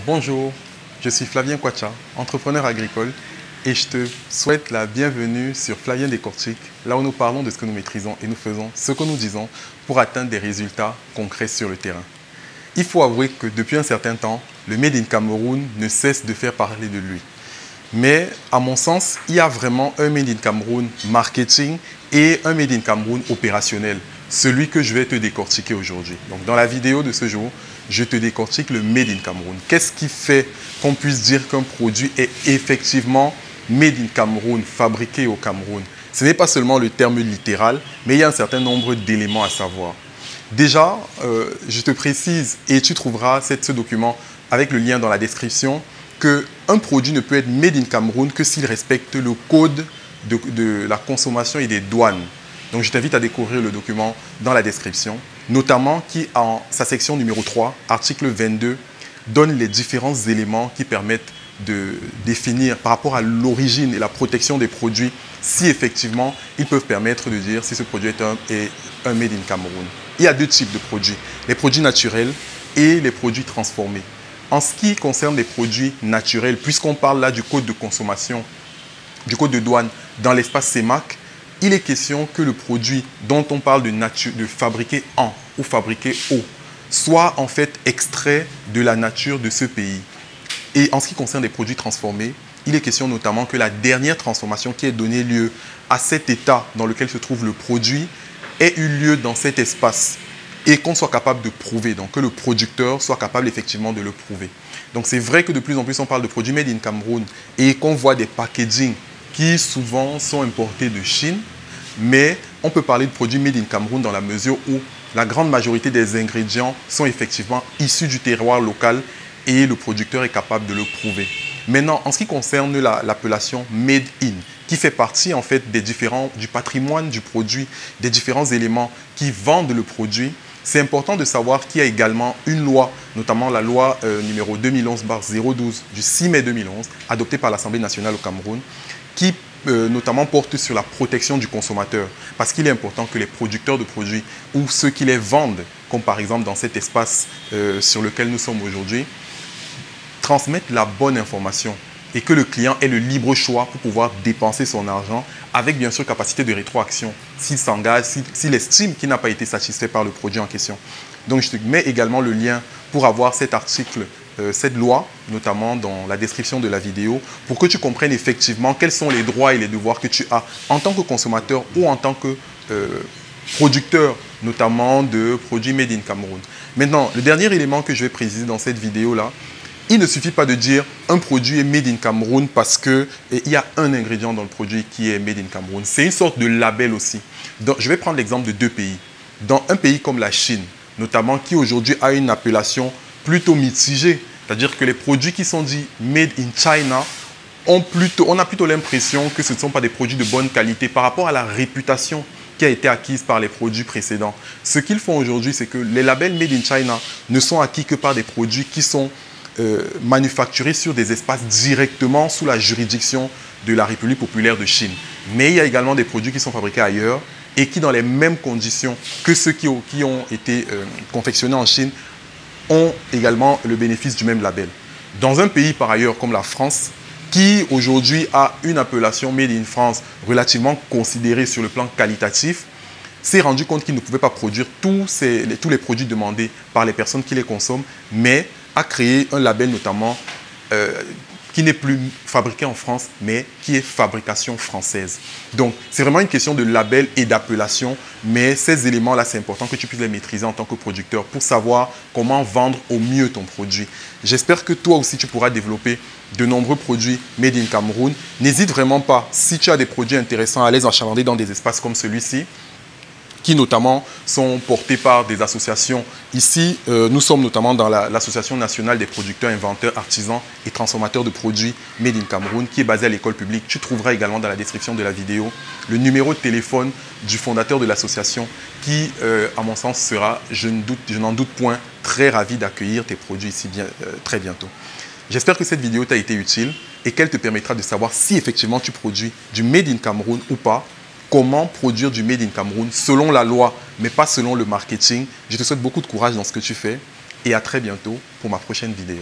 Bonjour, je suis Flavien Kwacha, entrepreneur agricole et je te souhaite la bienvenue sur Flavien Décortique, là où nous parlons de ce que nous maîtrisons et nous faisons ce que nous disons pour atteindre des résultats concrets sur le terrain. Il faut avouer que depuis un certain temps, le Made in Cameroun ne cesse de faire parler de lui. Mais à mon sens, il y a vraiment un Made in Cameroun marketing et un Made in Cameroun opérationnel, celui que je vais te décortiquer aujourd'hui. Donc dans la vidéo de ce jour, je te décortique le Made in Cameroun. Qu'est-ce qui fait qu'on puisse dire qu'un produit est effectivement Made in Cameroun, fabriqué au Cameroun? Ce n'est pas seulement le terme littéral, mais il y a un certain nombre d'éléments à savoir. Déjà, je te précise, et tu trouveras ce document avec le lien dans la description, qu'un produit ne peut être Made in Cameroun que s'il respecte le code de la consommation et des douanes. Donc, je t'invite à découvrir le document dans la description, notamment qui, en sa section numéro 3, article 22, donne les différents éléments qui permettent de définir par rapport à l'origine et la protection des produits, si effectivement ils peuvent permettre de dire si ce produit est un Made in Cameroun. Il y a deux types de produits, les produits naturels et les produits transformés. En ce qui concerne les produits naturels, puisqu'on parle là du code de consommation, du code de douane dans l'espace CEMAC, il est question que le produit dont on parle de fabriquer en ou fabriquer au soit en fait extrait de la nature de ce pays. Et en ce qui concerne les produits transformés, il est question notamment que la dernière transformation qui ait donné lieu à cet état dans lequel se trouve le produit ait eu lieu dans cet espace et qu'on soit capable de prouver, donc que le producteur soit capable effectivement de le prouver. Donc c'est vrai que de plus en plus on parle de produits made in Cameroun et qu'on voit des packaging qui souvent sont importés de Chine, mais on peut parler de produits made in Cameroun dans la mesure où la grande majorité des ingrédients sont effectivement issus du terroir local et le producteur est capable de le prouver. Maintenant, en ce qui concerne l'appellation Made in, qui fait partie en fait du patrimoine du produit, des différents éléments qui vendent le produit, c'est important de savoir qu'il y a également une loi, notamment la loi numéro 2011/012 du 6 mai 2011, adoptée par l'Assemblée nationale au Cameroun, qui notamment porte sur la protection du consommateur. Parce qu'il est important que les producteurs de produits ou ceux qui les vendent, comme par exemple dans cet espace sur lequel nous sommes aujourd'hui, transmettent la bonne information et que le client ait le libre choix pour pouvoir dépenser son argent avec bien sûr capacité de rétroaction s'il s'engage, s'il estime qu'il n'a pas été satisfait par le produit en question. Donc je te mets également le lien pour avoir cet article, cette loi, notamment dans la description de la vidéo, pour que tu comprennes effectivement quels sont les droits et les devoirs que tu as en tant que consommateur ou en tant que producteur, notamment de produits made in Cameroun. Maintenant, le dernier élément que je vais préciser dans cette vidéo-là, il ne suffit pas de dire un produit est made in Cameroun parce qu'il y a un ingrédient dans le produit qui est made in Cameroun. C'est une sorte de label aussi. Donc, je vais prendre l'exemple de deux pays. Dans un pays comme la Chine, notamment qui aujourd'hui a une appellation plutôt mitigée, c'est-à-dire que les produits qui sont dits made in China, on a plutôt l'impression que ce ne sont pas des produits de bonne qualité par rapport à la réputation qui a été acquise par les produits précédents. Ce qu'ils font aujourd'hui, c'est que les labels made in China ne sont acquis que par des produits qui sont manufacturés sur des espaces directement sous la juridiction de la République populaire de Chine. Mais il y a également des produits qui sont fabriqués ailleurs et qui, dans les mêmes conditions que ceux qui ont été confectionnés en Chine, ont également le bénéfice du même label. Dans un pays par ailleurs comme la France, qui aujourd'hui a une appellation Made in France relativement considérée sur le plan qualitatif, s'est rendu compte qu'il ne pouvait pas produire tous les produits demandés par les personnes qui les consomment, mais a créé un label notamment qui n'est plus fabriqué en France, mais qui est fabrication française. Donc, c'est vraiment une question de label et d'appellation, mais ces éléments-là, c'est important que tu puisses les maîtriser en tant que producteur pour savoir comment vendre au mieux ton produit. J'espère que toi aussi, tu pourras développer de nombreux produits made in Cameroun. N'hésite vraiment pas, si tu as des produits intéressants, à les achalander dans des espaces comme celui-ci, qui notamment sont portés par des associations. Ici, nous sommes notamment dans l'Association nationale des producteurs, inventeurs, artisans et transformateurs de produits Made in Cameroun, qui est basée à l'école publique. Tu trouveras également dans la description de la vidéo le numéro de téléphone du fondateur de l'association qui, à mon sens, sera, je n'en doute point, très ravi d'accueillir tes produits ici très bientôt. J'espère que cette vidéo t'a été utile et qu'elle te permettra de savoir si effectivement tu produis du Made in Cameroun ou pas. Comment produire du Made in Cameroun selon la loi, mais pas selon le marketing. Je te souhaite beaucoup de courage dans ce que tu fais et à très bientôt pour ma prochaine vidéo.